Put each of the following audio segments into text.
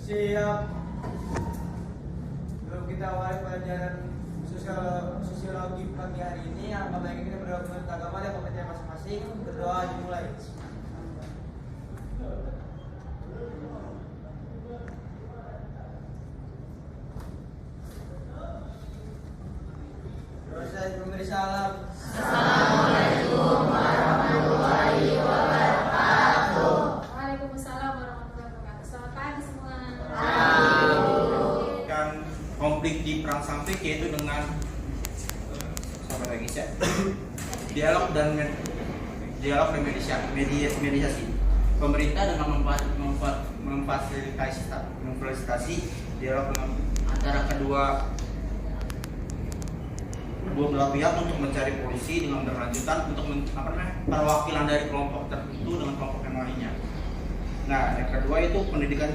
Siap. Sebelum kita awali pelajaran sosiologi pagi hari ini, alangkah baiknya kita berdoa menurut agama dan kepercayaan masing-masing. Berdoa dimulai. Proses memberi salam. Assalamualaikum warahmatullahi wabarakatuh. Waalaikumsalam warahmatullahi wabarakatuh. Selamat pagi semua. Kan konflik di perang samping yaitu dengan dialog dan mediasi. Pemerintah dengan memfasilitasi dialog antara kedua belah pihak untuk mencari polisi dengan berlanjutan untuk perwakilan dari kelompok tertentu dengan kelompok yang lainnya. Nah, yang kedua itu pendidikan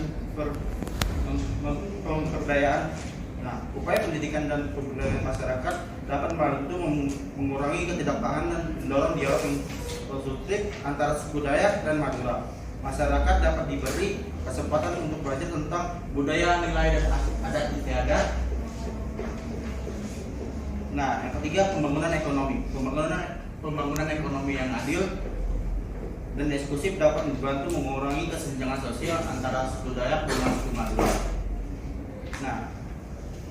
pemberdayaan. Nah, upaya pendidikan dan pemberdayaan masyarakat dapat membantu mengurangi ketidakpahaman dan mendorong dialog yang konstruktif antara suku Dayak dan Madura. Masyarakat dapat diberi kesempatan untuk belajar tentang budaya, nilai, dan adat istiadat. Nah, yang ketiga pembangunan ekonomi. Pembangunan ekonomi yang adil dan eksklusif dapat membantu mengurangi kesenjangan sosial antara suku Dayak dengan suku Madura. Nah,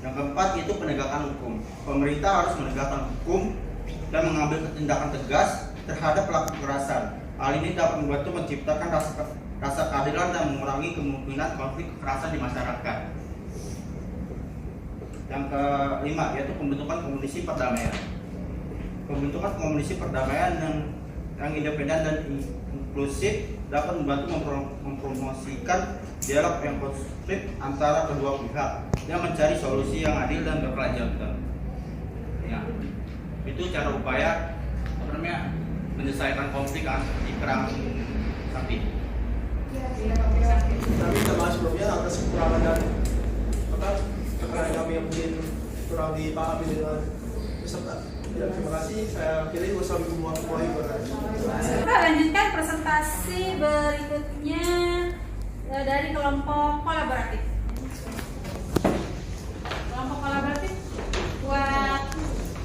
yang keempat itu penegakan hukum. Pemerintah harus menegakkan hukum dan mengambil tindakan tegas terhadap pelaku kekerasan. Hal ini dapat membantu menciptakan rasa keadilan dan mengurangi kemungkinan konflik kekerasan di masyarakat. Yang kelima yaitu pembentukan komisi perdamaian. Pembentukan komisi perdamaian yang independen dan inklusif dapat membantu mempromosikan dialog yang konstruktif antara kedua pihak yang mencari solusi yang adil dan berkelanjutan. Ya, itu cara upaya menyelesaikan konflik di perang samping. Kami minta maaf sebelumnya atas kekurangan dan kekurangan kami yang mungkin kurang dipahami dengan peserta. Ya, terima kasih. Saya pilih. Wassalamualaikum warahmatullahi wabarakatuh. Kita lanjutkan presentasi berikutnya dari kelompok kolaboratif. Kelompok kolaboratif buat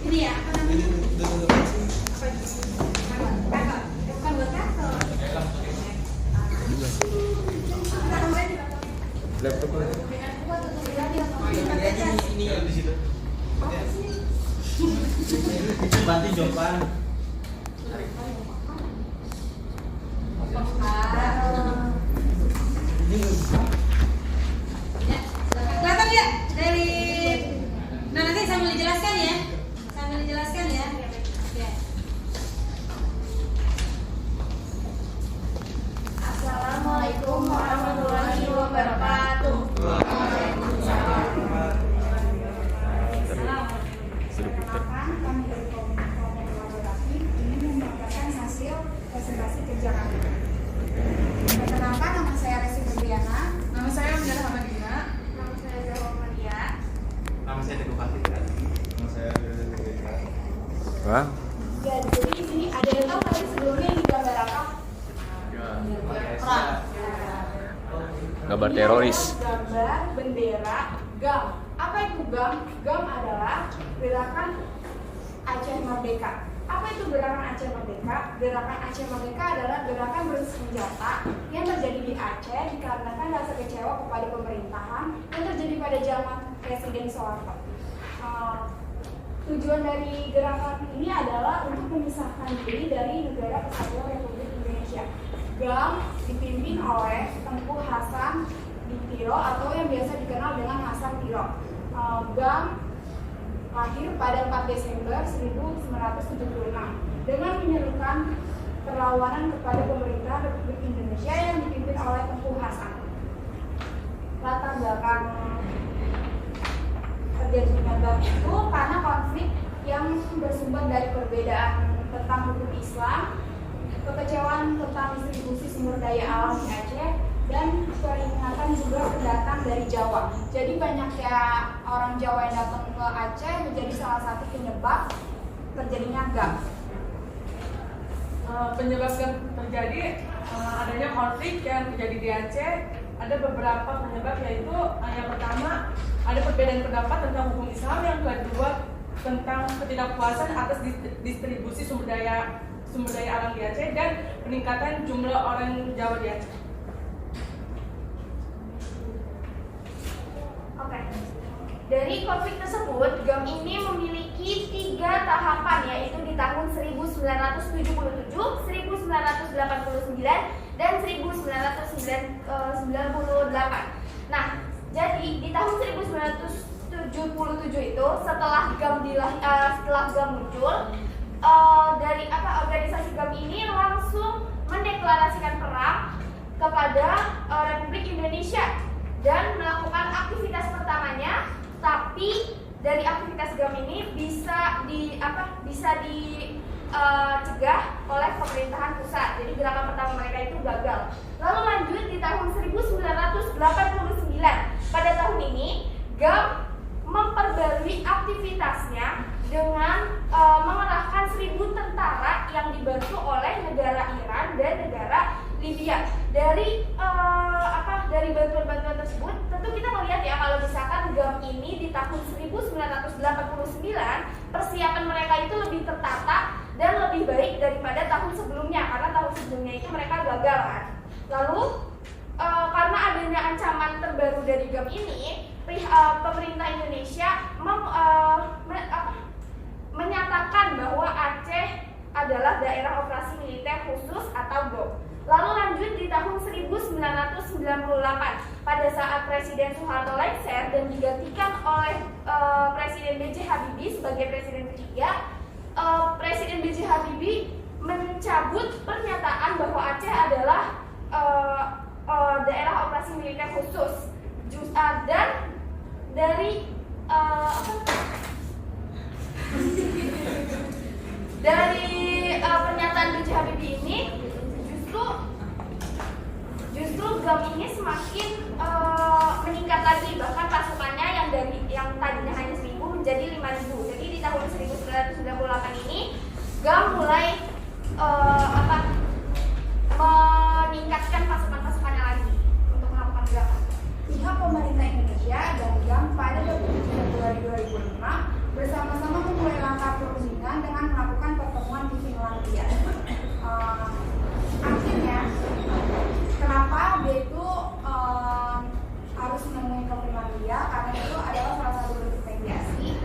ini ya, apa namanya? Apa itu? Kantor. Bukan buat kantor. Kita kemarin juga. Laptop Ini di situ. bantu jawaban. Kelihatan ya dari. Nah, nanti sambil dijelaskan ya. Sambil dijelaskan ya. Oke. Assalamualaikum warahmatullahi wabarakatuh. Perkenalkan, kami dari kelompok kolaboratif ingin membagikan hasil presentasi kerja kami. Perkenalkan, nama saya Resi Febriana. Nama saya Aminah Hamadina. Nama saya Zahra Maria. Nama saya Teguh Fatih. Nama saya Ya, jadi di sini ada yang tahu tadi sebelumnya ini gambar apa? Perang. Gambar Ini teroris. adalah gambar bendera GAM. Apa itu GAM? GAM adalah gerakan Aceh Merdeka. Apa itu gerakan Aceh Merdeka? Gerakan Aceh Merdeka adalah gerakan bersenjata yang terjadi di Aceh dikarenakan rasa kecewa kepada pemerintahan yang terjadi pada zaman Presiden Soeharto. Tujuan dari gerakan ini adalah untuk memisahkan diri dari Negara Kesatuan Republik Indonesia. GAM dipimpin oleh Tengku Hasan Ditiro atau yang biasa dikenal dengan Hasan Tiro. GAM lahir pada 4 Desember 1976 dengan menyerukan perlawanan kepada pemerintah Republik Indonesia yang dipimpin oleh Tengku Hasan. Latar belakang terjadinya GAM itu karena konflik yang bersumber dari perbedaan tentang hukum Islam, kekecewaan tentang distribusi sumber daya alam di Aceh, dan peringatan juga pendatang dari Jawa. Jadi banyaknya orang Jawa yang datang ke Aceh menjadi salah satu penyebab terjadinya GAM. Penyebab yang terjadi adanya konflik yang terjadi di Aceh ada beberapa penyebab, yaitu yang pertama ada perbedaan pendapat tentang hukum Islam, yang kedua tentang ketidakpuasan atas distribusi sumber daya alam di Aceh, dan peningkatan jumlah orang Jawa di Aceh. Oke. Dari konflik tersebut, GAM ini memiliki 3 tahapan, yaitu di tahun 1977, 1989, dan 1998. Nah, jadi di tahun 1977 itu setelah GAM muncul, dari organisasi GAM ini langsung mendeklarasikan perang kepada Republik Indonesia dan melakukan aktivitas pertamanya. Tapi dari aktivitas GAM ini bisa dicegah oleh pemerintahan pusat. Jadi gerakan pertama mereka itu gagal. Lalu lanjut di tahun 1989. Pada tahun ini GAM memperbarui aktivitasnya dengan mengerahkan 1.000 tentara yang dibantu oleh negara Iran dan negara Libya. Dari bantuan-bantuan tersebut, tentu kita melihat ya, kalau misalkan GAM ini di tahun 1989 persiapan mereka itu lebih tertata dan lebih baik daripada tahun sebelumnya, karena tahun sebelumnya itu mereka gagal kan. Lalu karena adanya ancaman terbaru dari GAM ini, pemerintah Indonesia menyatakan bahwa Aceh adalah daerah operasi militer khusus atau GOM. Lalu lanjut di tahun 1998, pada saat Presiden Soeharto lengser dan digantikan oleh Presiden B.J. Habibie sebagai presiden ketiga, Presiden B.J. Habibie mencabut pernyataan bahwa Aceh adalah daerah operasi militer khusus. Dan dari pernyataan B.J. Habibie ini justru GAM ini semakin meningkat lagi, bahkan pasukannya yang tadinya hanya 1.000 menjadi 5.000. Jadi di tahun 1998 ini GAM mulai meningkatkan pasukan-pasukannya lagi untuk melakukan gerakan. Pihak pemerintah Indonesia dan GAM pada 27 Februari 2005 bersama-sama memulai langkah perundingan dengan melakukan pertemuan di Finlandia. Akhirnya, kenapa dia itu harus menemui ke Finlandia? Karena itu adalah salah satu bentuk mediasi.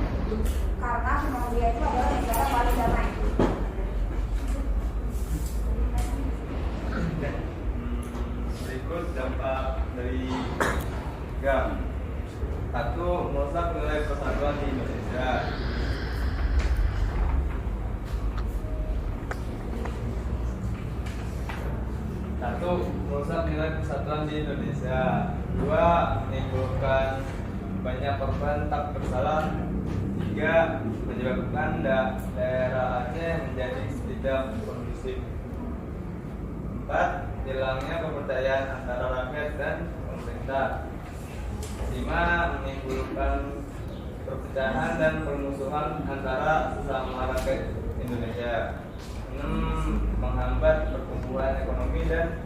Karena Finlandia itu adalah negara paling damai. Berikut dampak dari GAM. 1. Merusak nilai persatuan di Indonesia. 1. Merusak nilai persatuan di Indonesia. 2. Menimbulkan banyak korban tak bersalah. 3. Menyebabkan daerah Aceh menjadi tidak kondusif. 4. Hilangnya kepercayaan antara rakyat dan pemerintah. 5. Menimbulkan perpecahan dan permusuhan antara sesama rakyat Indonesia. 6. Menghambat pertumbuhan ekonomi dan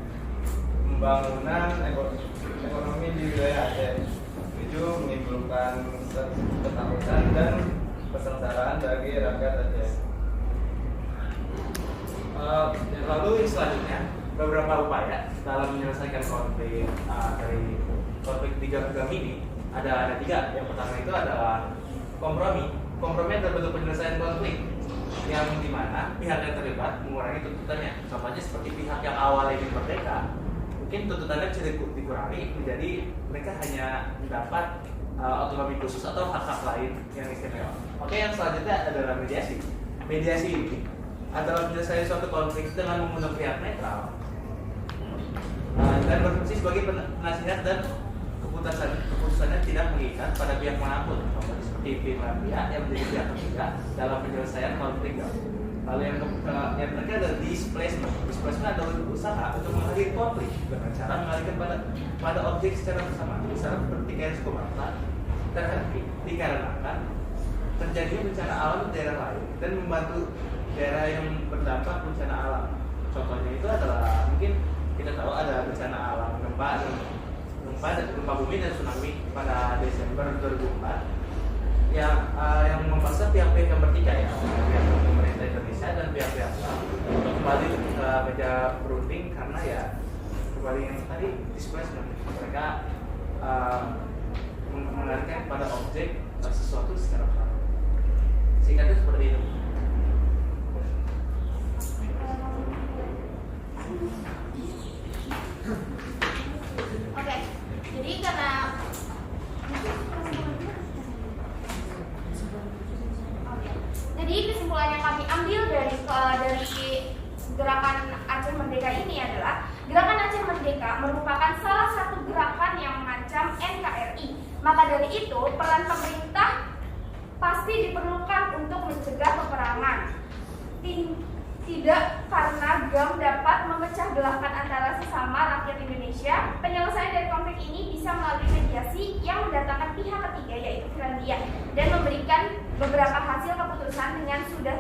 pembangunan ekonomi di wilayah Aceh. 7. Menimbulkan ketakutan dan kesengsaraan bagi rakyat Aceh. Lalu selanjutnya, beberapa upaya dalam menyelesaikan konflik dari konflik 3 GAM ini ada 3. Yang pertama itu adalah kompromi adalah bentuk penyelesaian konflik yang dimana pihak yang terlibat mengurangi tuntutannya. Contohnya seperti pihak yang awalnya ingin merdeka, mungkin tuntutannya bisa dikurangi menjadi mereka hanya mendapat otonomi khusus atau hak-hak lain yang istimewa. Oke, yang selanjutnya adalah mediasi. Mediasi ini adalah menyelesaikan suatu konflik dengan mengundang pihak netral dan berfungsi sebagai penasihat, dan keputusannya tidak mengikat pada pihak manapun. Contohnya seperti Finlandia yang menjadi pihak ketiga dalam penyelesaian konflik. Lalu yang terakhir adalah displacement. Displacement adalah usaha untuk mengakhiri konflik dengan cara mengalihkan pada objek secara bersama. Misalnya seperti garis Sumatera terhenti dikarenakan terjadinya bencana alam di daerah lain dan membantu daerah yang berdampak bencana alam. Contohnya itu adalah mungkin kita tahu ada bencana alam gempa gempa bumi dan tsunami pada Desember 2004 yang memaksa pihak-pihak yang bertiga ya, pihak pemerintah Indonesia dan pihak-pihak untuk kembali ke meja berunding karena ya kembali yang tadi displacement, mereka mengalihkan pada objek sesuatu secara paralel. Singkatnya seperti itu. Oke, jadi karena jadi kesimpulan yang kami ambil dari gerakan Aceh Merdeka ini adalah gerakan Aceh Merdeka merupakan salah satu gerakan yang mengancam NKRI. Maka dari itu peran pemerintah pasti diperlukan untuk mencegah peperangan. Tidak karena GAM dapat memecah belahkan antara sesama rakyat Indonesia. Penyelesaian dari konflik ini bisa melalui mediasi yang mendatangkan pihak ketiga yaitu Finlandia dan memberikan beberapa hasil keputusan dengan sudah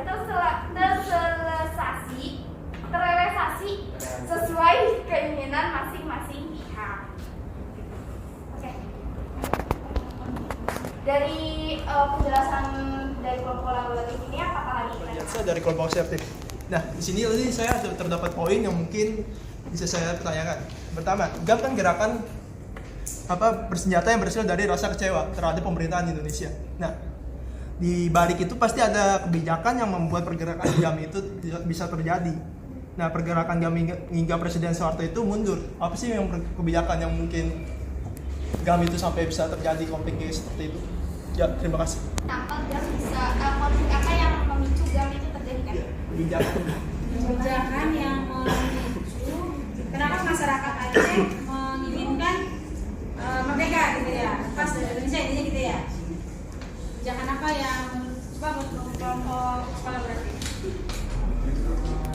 terrealisasi sesuai keinginan masing-masing pihak. Oke. Dari penjelasan dari kelompok kolaboratif ini apakah lagi? Biasa dari kelompok aktif. Nah, di sini tadi saya terdapat poin yang mungkin bisa saya tanyakan. Pertama, GAM kan gerakan bersenjata yang berasal dari rasa kecewa terhadap pemerintahan Indonesia. Nah, di balik itu pasti ada kebijakan yang membuat pergerakan GAM itu bisa terjadi. Nah, pergerakan GAM hingga Presiden Soeharto itu mundur. Apa sih yang kebijakan yang mungkin GAM itu sampai bisa terjadi konflik seperti itu? Ya, terima kasih. Tanpa GAM bisa konflik apa yang memicu GAM itu terjadi kan? Ya, kebijakan yang memicu kenapa masyarakat Aceh menginginkan merdeka gitu ya, lepas dari Indonesia intinya gitu ya. Kebijakan apa yang coba buat kelompok kolaboratif?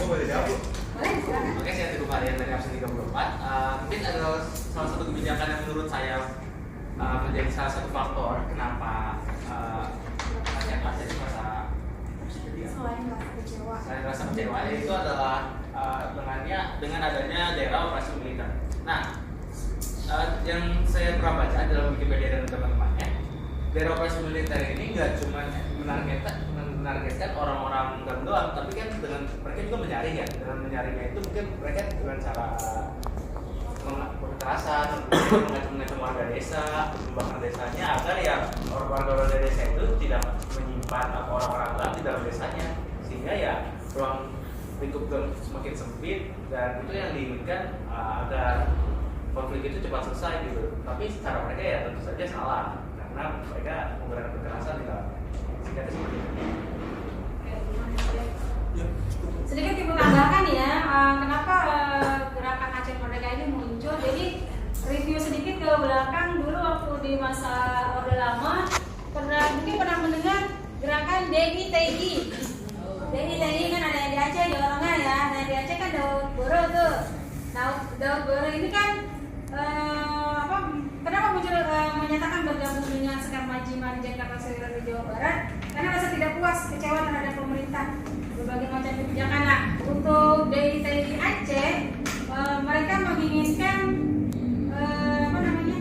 Boleh jawab. Boleh, silakan. Oke, saya Teguh Marian dari Absen 34. Mungkin ada salah satu kebijakan yang menurut saya menjadi salah satu faktor kenapa Aceh merasa selain rasa kecewa itu adalah dengan adanya daerah operasi militer. Nah, yang saya pernah baca dalam Wikipedia dan teman-temannya, daerah operasi militer ini nggak cuma menargetkan orang-orang GAM doang, tapi kan dengan mereka juga menyaring ya. Dengan menyaringnya itu mungkin mereka dengan cara kekerasan, mengacung-ngacung warga desa, membakar desanya agar ya warga-warga desa itu tidak menyimpan orang-orang GAM di dalam desanya, sehingga ya ruang lingkup GAM semakin sempit dan itu yang diinginkan agar konflik itu cepat selesai gitu. Tapi secara mereka ya tentu saja salah karena mereka menggunakan kekerasan di dalamnya. Singkatnya seperti itu. Sedikit ibu tambahkan ya, kenapa gerakan Aceh Merdeka ini muncul. Jadi review sedikit ke belakang dulu waktu di masa Orde Lama mungkin pernah mendengar gerakan DITI. DITI kan ada di Aceh, Jawa Tengah ya. Nah di Aceh kan Daud Boro tuh. Daud Boro ini kan kenapa muncul menyatakan bergabung dengan Sekar Majiman Jakarta Selatan di Jawa Barat? Karena rasa tidak puas, kecewa terhadap pemerintah, berbagai macam kebijakan. Nah, untuk DITI Aceh, mereka menginginkan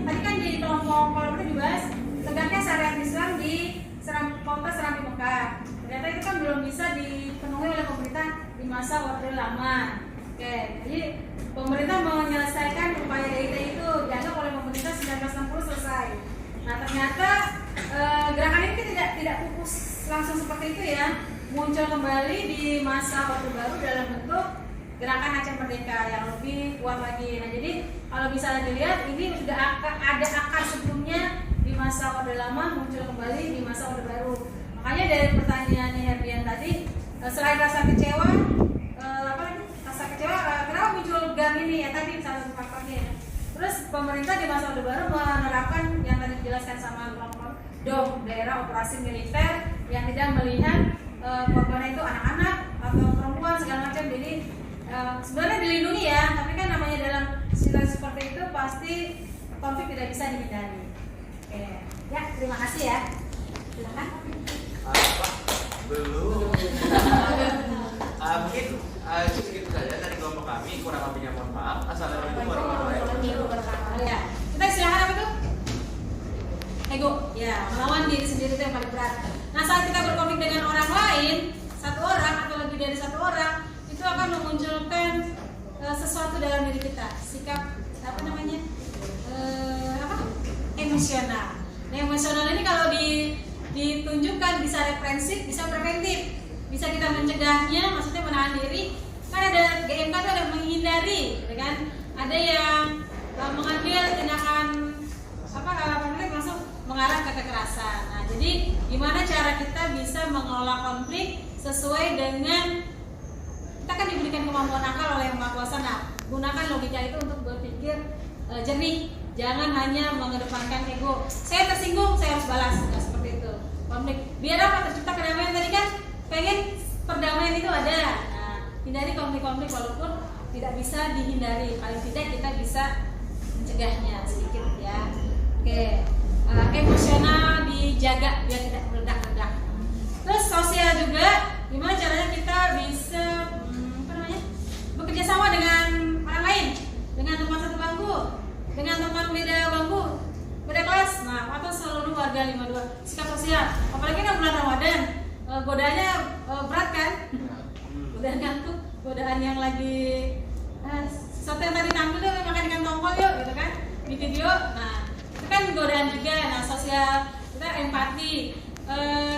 tadi kan di kelompok kolaboratif dibahas tegaknya syariat Islam di Kota Serambi Mekah. Ternyata itu kan belum bisa dipenuhi oleh pemerintah di masa Orde Lama. Oke, jadi pemerintah menyelesaikan upaya DITI itu dianggap oleh pemerintah 1960 selesai. Nah, ternyata gerakan ini tidak pupus langsung seperti itu ya. Muncul kembali di masa Orde Baru dalam bentuk gerakan Aceh Merdeka yang lebih kuat lagi. Nah, jadi kalau bisa dilihat ini sudah ada akar sebelumnya di masa Orde Lama, muncul kembali di masa Orde Baru. Makanya dari pertanyaannya Herdian tadi, selain rasa kecewa, kenapa muncul GAM ini ya tadi salah satu faktornya. Terus pemerintah di masa Orde Baru menerapkan yang tadi dijelaskan sama kelompok DOM, daerah operasi militer, yang tidak melihat korbannya itu anak-anak atau perempuan segala macam. Jadi sebenarnya dilindungi ya, tapi kan namanya dalam situasi seperti itu pasti konflik tidak bisa dihindari. Oke, ya terima kasih ya. Silakan. Belum. Mungkin segitu saja dari kelompok kami. Kurang lebihnya mohon maaf. Assalamualaikum warahmatullahi wabarakatuh. Kita silakan sesuatu dalam diri kita, sikap apa namanya emosional. Nah, emosional ini kalau ditunjukkan bisa reprensif, bisa preventif, bisa kita mencegahnya, maksudnya menahan diri. Kan ada GMK itu ada menghindari, kan? Ada yang mengambil tindakan langsung mengarah ke kekerasan. Nah, jadi gimana cara kita bisa mengelola konflik sesuai dengan kita kan diberikan kemampuan akal oleh Yang Maha Kuasa. Nah, gunakan logika itu untuk berpikir jernih, jangan hanya mengedepankan ego. Saya tersinggung, saya harus balas. Nah, seperti itu. Konflik. Biar apa? Tercipta kedamaian. Tadi kan pengen perdamaian itu ada. Nah, hindari konflik-konflik walaupun tidak bisa dihindari. Paling tidak kita bisa mencegahnya sedikit ya. Oke. Emosional dijaga biar tidak meledak-ledak. Terus sosial juga, gimana caranya kita bisa bekerja sama dengan orang lain, dengan teman satu bangku, dengan teman beda bangku, beda kelas, nah atau seluruh warga 52. Sikap sosial, apalagi kan bulan Ramadan, godaannya berat kan, godaan ngantuk, godaan yang lagi sesuatu yang tadi tampil tuh makan ikan tongkol yuk gitu kan di video. Nah itu kan godaan juga. Nah sosial kita empati,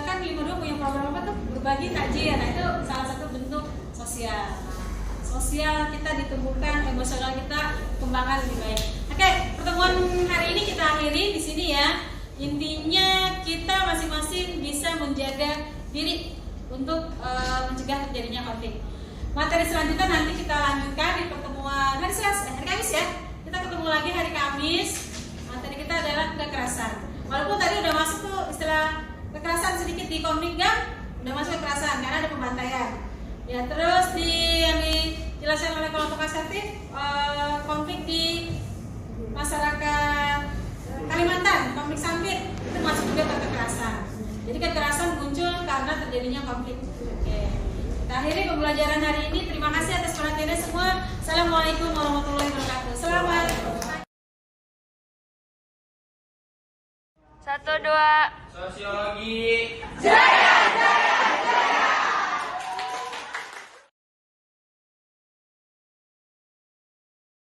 kan 52 punya program apa tuh, berbagi takjil. Nah itu salah satu bentuk sosial. Sosial kita ditumbuhkan, emosional kita kembangkan lebih baik. Oke, pertemuan hari ini kita akhiri di sini ya. Intinya kita masing-masing bisa menjaga diri untuk mencegah terjadinya konflik. Materi selanjutnya nanti kita lanjutkan di pertemuan hari Kamis ya. Kita ketemu lagi hari Kamis. Materi kita adalah kekerasan. Walaupun tadi udah masuk tuh istilah kekerasan sedikit di konflik kan, udah masuk kekerasan karena ada pembantaian. Ya, terus yang dijelaskan oleh kelompok asertif, konflik di masyarakat Kalimantan, konflik sambit itu masuk juga ke kekerasan. Jadi kekerasan muncul karena terjadinya konflik. Oke. Kita akhiri pembelajaran hari ini. Terima kasih atas perhatiannya semua. Assalamualaikum warahmatullahi wabarakatuh. Selamat. 1, 2. Sosiologi.